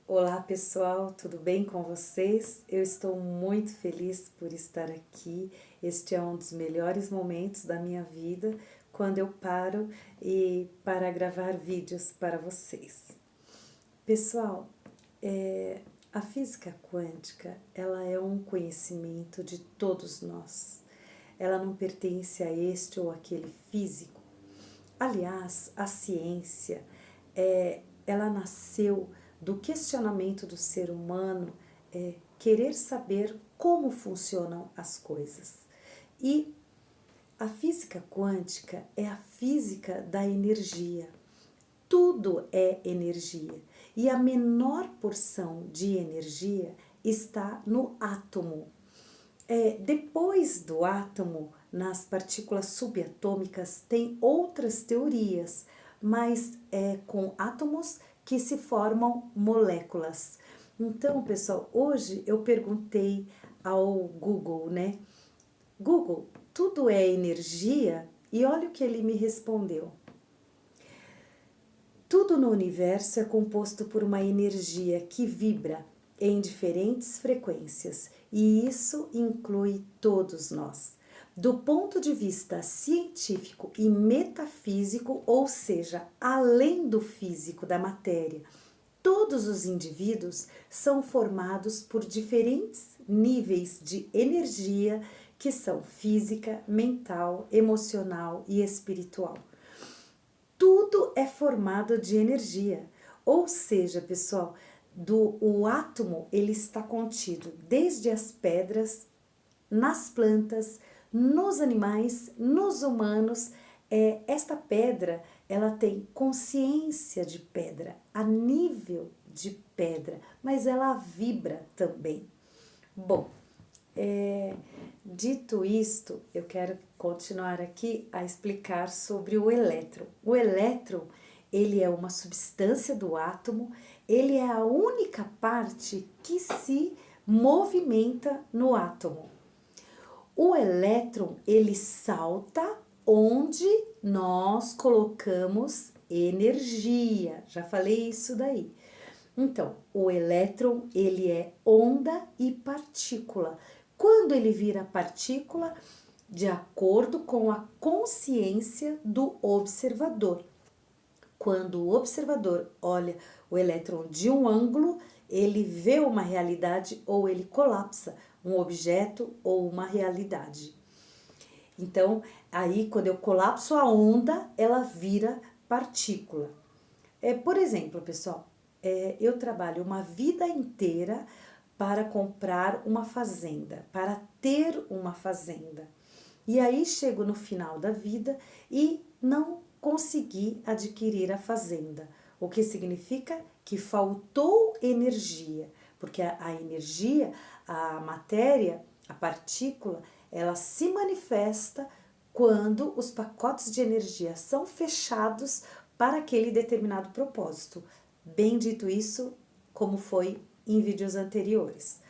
Olá pessoal, tudo bem com vocês? Eu estou muito feliz por estar aqui. Este é um dos melhores momentos da minha vida, quando eu paro para gravar vídeos para vocês. Pessoal, a física quântica, ela é um conhecimento de todos nós. Ela não pertence a este ou aquele físico. Aliás, a ciência, ela nasceu do questionamento do ser humano, querer saber como funcionam as coisas. E a física quântica é a física da energia. Tudo é energia e a menor porção de energia está no átomo. Depois do átomo, nas partículas subatômicas, tem outras teorias, mas é com átomos que se formam moléculas. Então, pessoal, hoje eu perguntei ao Google, né? Google, tudo é energia? E olha o que ele me respondeu. Tudo no universo é composto por uma energia que vibra em diferentes frequências, e isso inclui todos nós. Do ponto de vista científico e metafísico, ou seja, além do físico da matéria, todos os indivíduos são formados por diferentes níveis de energia que são física, mental, emocional e espiritual. Tudo é formado de energia, ou seja, pessoal, o átomo ele está contido desde as pedras, nas plantas, nos animais, nos humanos. Esta pedra ela tem consciência de pedra, a nível de pedra, mas ela vibra também. Bom, dito isto, eu quero continuar aqui a explicar sobre o elétron. O elétron, ele é uma substância do átomo, ele é a única parte que se movimenta no átomo. O elétron, ele salta onde nós colocamos energia. Já falei isso daí. Então, o elétron, ele é onda e partícula. Quando ele vira partícula, de acordo com a consciência do observador. Quando o observador olha o elétron de um ângulo, ele vê uma realidade ou ele colapsa um objeto ou uma realidade. Então, aí quando eu colapso a onda, ela vira partícula. Por exemplo, pessoal, eu trabalho uma vida inteira para comprar uma fazenda, para ter uma fazenda. E aí chego no final da vida e não consegui adquirir a fazenda, o que significa que faltou energia, porque a energia, a matéria, a partícula, ela se manifesta quando os pacotes de energia são fechados para aquele determinado propósito. Bem dito isso, como foi em vídeos anteriores.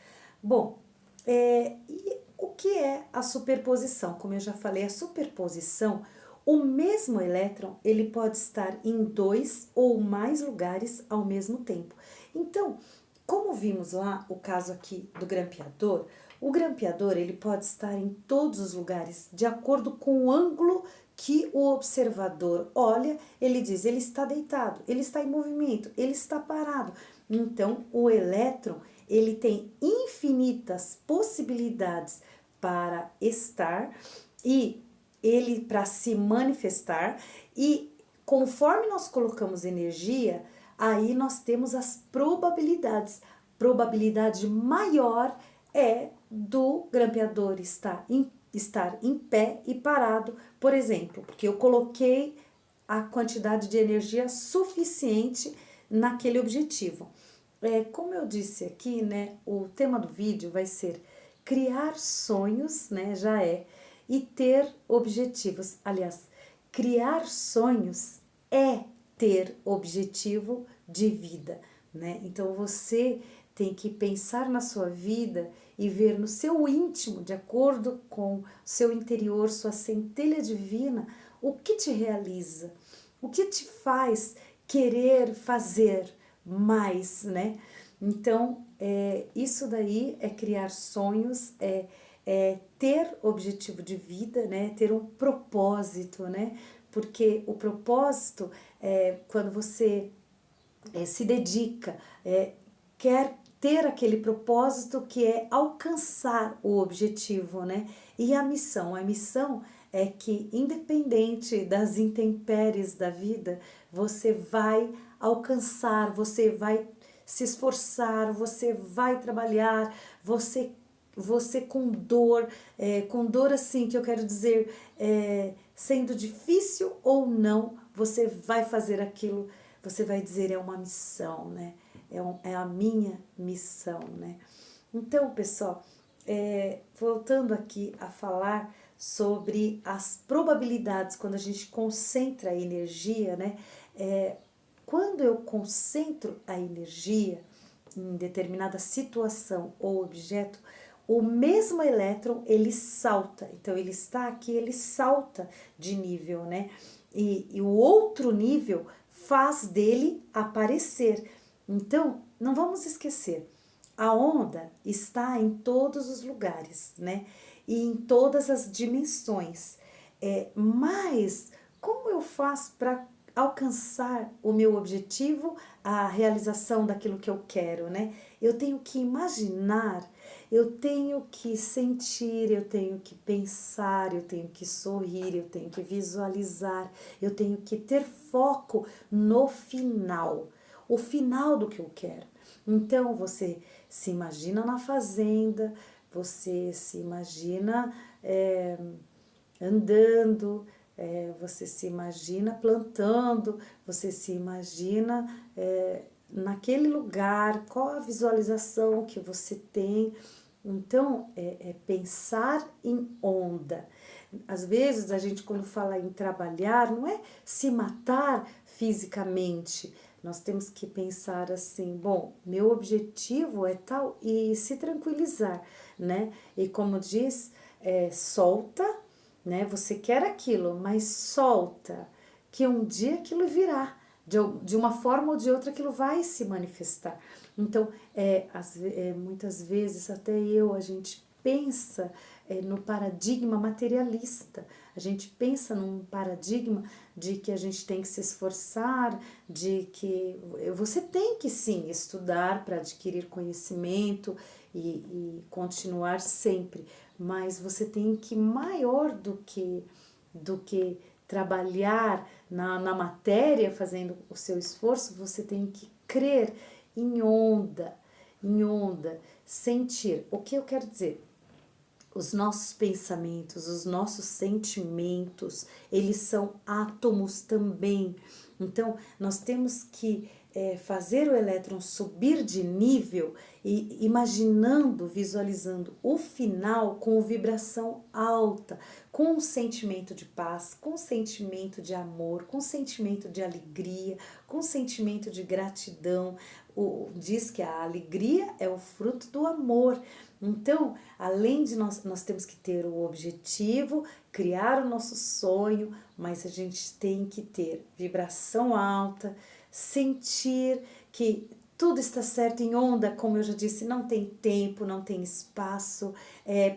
Bom, e o que é a superposição? Como eu já falei, a superposição, o mesmo elétron, ele pode estar em 2 ou mais lugares ao mesmo tempo. Então, como vimos lá o caso aqui do grampeador, o grampeador ele pode estar em todos os lugares, de acordo com o ângulo que o observador olha, ele diz, ele está deitado, ele está em movimento, ele está parado. Então, o elétron, ele tem infinitas possibilidades para estar e ele para se manifestar, e conforme nós colocamos energia, aí nós temos as probabilidades. Probabilidade maior é do grampeador estar em pé e parado, por exemplo, porque eu coloquei a quantidade de energia suficiente naquele objetivo. Como eu disse aqui, né, o tema do vídeo vai ser criar sonhos, né, e ter objetivos. Aliás, criar sonhos é ter objetivo de vida, né? Então você tem que pensar na sua vida e ver no seu íntimo, de acordo com seu interior, sua centelha divina, o que te realiza, o que te faz querer fazer, mais, né? Então, isso daí é criar sonhos, é ter objetivo de vida, né? Ter um propósito, né? Porque o propósito é quando você se dedica, quer ter aquele propósito que é alcançar o objetivo, né? E a missão é que independente das intempéries da vida, você vai alcançar, você vai se esforçar, você vai trabalhar, você com dor assim que eu quero dizer, sendo difícil ou não, você vai fazer aquilo, você vai dizer é uma missão, né? É a minha missão, né? Então, pessoal, voltando aqui a falar sobre as probabilidades, quando a gente concentra a energia, né? Quando eu concentro a energia em determinada situação ou objeto, o mesmo elétron ele salta. Então ele está aqui, ele salta de nível, né? E o outro nível faz dele aparecer. Então, não vamos esquecer, a onda está em todos os lugares, né? E em todas as dimensões. Mas como eu faço para alcançar o meu objetivo, a realização daquilo que eu quero, né? Eu tenho que imaginar, eu tenho que sentir, eu tenho que pensar, eu tenho que sorrir, eu tenho que visualizar, eu tenho que ter foco no final, o final do que eu quero. Então você se imagina na fazenda, você se imagina andando, você se imagina plantando, você se imagina naquele lugar, qual a visualização que você tem. Então, é pensar em onda. Às vezes, a gente, quando fala em trabalhar, não é se matar fisicamente. Nós temos que pensar assim, bom, meu objetivo é tal, e se tranquilizar, né? E como diz, solta, né? Você quer aquilo, mas solta, que um dia aquilo virá. De uma forma ou de outra aquilo vai se manifestar. Então, muitas vezes até a gente pensa no paradigma materialista, a gente pensa num paradigma de que a gente tem que se esforçar, de que você tem que sim estudar para adquirir conhecimento e continuar sempre, mas você tem que maior do que trabalhar na matéria, fazendo o seu esforço, você tem que crer em onda, sentir. O que eu quero dizer? Os nossos pensamentos, os nossos sentimentos, eles são átomos também. Então, nós temos que fazer o elétron subir de nível e imaginando, visualizando o final com vibração alta, com um sentimento de paz, com um sentimento de amor, com um sentimento de alegria, com um sentimento de gratidão. Diz que a alegria é o fruto do amor. Então, além de nós temos que ter o objetivo, criar o nosso sonho, mas a gente tem que ter vibração alta, sentir que tudo está certo em onda, como eu já disse, não tem tempo, não tem espaço.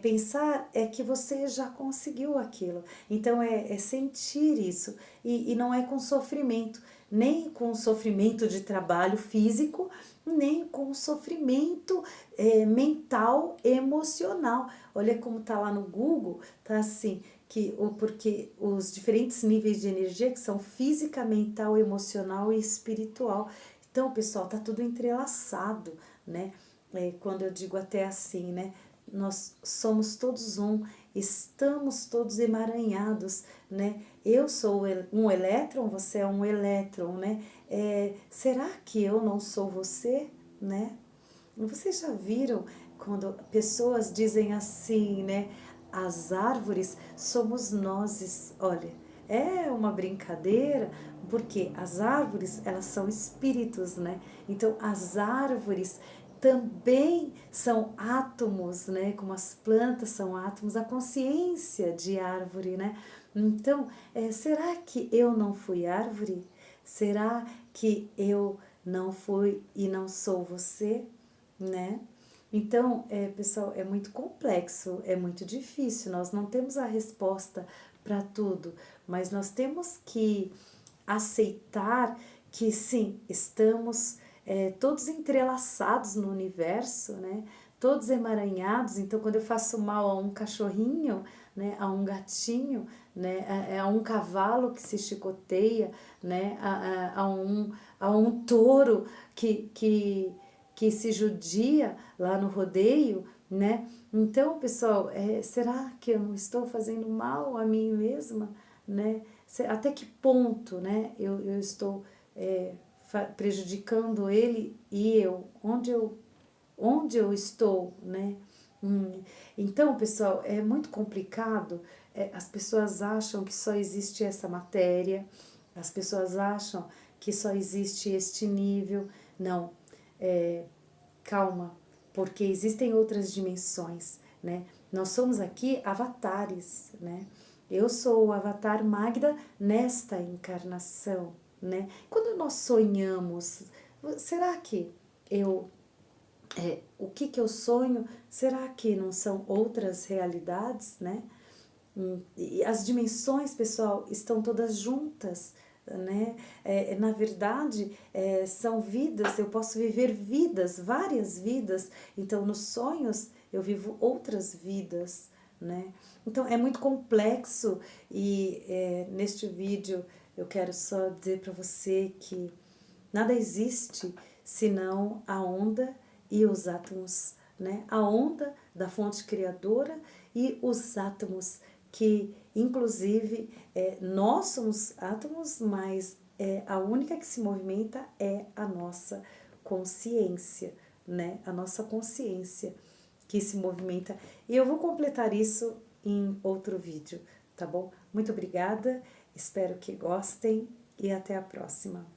Pensar é que você já conseguiu aquilo. Então é sentir isso. E não é com sofrimento, nem com sofrimento de trabalho físico, nem com sofrimento mental, emocional. Olha como tá lá no Google, tá assim, porque os diferentes níveis de energia que são física, mental, emocional e espiritual. Então, pessoal, tá tudo entrelaçado, né? Quando eu digo até assim, né? Nós somos todos um, estamos todos emaranhados, né? Eu sou um elétron, você é um elétron, né? Será que eu não sou você, né? Vocês já viram quando pessoas dizem assim, né? As árvores somos nós. Olha, é uma brincadeira, porque as árvores, elas são espíritos, né? Então, as árvores também são átomos, né? Como as plantas são átomos, a consciência de árvore, né? Então, será que eu não fui árvore? Será que eu não fui e não sou você, né? Então, pessoal, é muito complexo, é muito difícil, nós não temos a resposta para tudo, mas nós temos que aceitar que sim, estamos todos entrelaçados no universo, né? Todos emaranhados. Então, quando eu faço mal a um cachorrinho, né, a um gatinho, né, a um cavalo que se chicoteia, né, a um touro que se judia lá no rodeio, né? Então, pessoal, será que eu não estou fazendo mal a mim mesma, né? Até que ponto, né, eu estou prejudicando ele e onde eu estou, né? Então, pessoal, é muito complicado. As pessoas acham que só existe essa matéria, as pessoas acham que só existe este nível. Não, calma, porque existem outras dimensões, né? Nós somos aqui avatares, né? Eu sou o avatar Magda nesta encarnação, né? Quando nós sonhamos, será que eu o que eu sonho, será que não são outras realidades, né? E as dimensões, pessoal, estão todas juntas, né? Na verdade, são vidas, eu posso viver vidas, várias vidas, então nos sonhos eu vivo outras vidas, né? Então é muito complexo e neste vídeo eu quero só dizer para você que nada existe senão a onda e os átomos, né? A onda da fonte criadora e os átomos que, inclusive, nós somos átomos, mas a única que se movimenta é a nossa consciência, né? A nossa consciência que se movimenta. E eu vou completar isso em outro vídeo, tá bom? Muito obrigada, espero que gostem e até a próxima.